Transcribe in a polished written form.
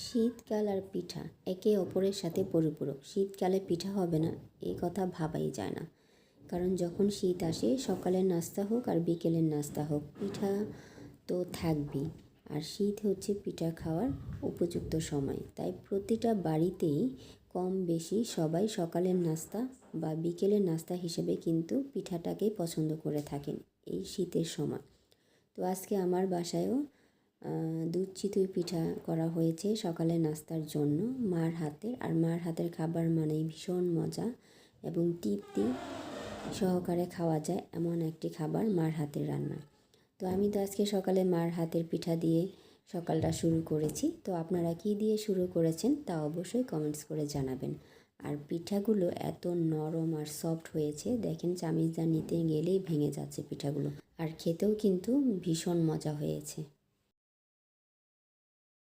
শীতকাল আর পিঠা একে অপরের সাথে পরিপূরক। শীতকালে পিঠা হবে না এই কথা ভাবাই যায় না, কারণ যখন শীত আসে সকালের নাস্তা হোক আর বিকেলের নাস্তা হোক পিঠা তো থাকবেই। আর শীত হচ্ছে পিঠা খাওয়ার উপযুক্ত সময়, তাই প্রতিটা বাড়িতেই কম বেশি সবাই সকালের নাস্তা বা বিকেলের নাস্তা হিসেবে কিন্তু পিঠাটাকেই পছন্দ করে থাকেন এই শীতের সময়। তো আজকে আমার বাসায়ও দুধ চিতই পিঠা করা হয়েছে সকালে নাস্তার জন্য মার হাতের। আর মার হাতের খাবার মানেই ভীষণ মজা এবং তৃপ্তি সহকারে খাওয়া যায় এমন একটি খাবার মার হাতের রান্না। তো আমি তো আজকে সকালে মার হাতের পিঠা দিয়ে সকালটা শুরু করেছি। তো আপনারা কী দিয়ে শুরু করেছেন তা অবশ্যই কমেন্টস করে জানাবেন। আর পিঠাগুলো এত নরম আর সফট হয়েছে, দেখেন চামিচটা নিতে গেলেই ভেঙে যাচ্ছে পিঠাগুলো। আর খেতেও কিন্তু ভীষণ মজা হয়েছে।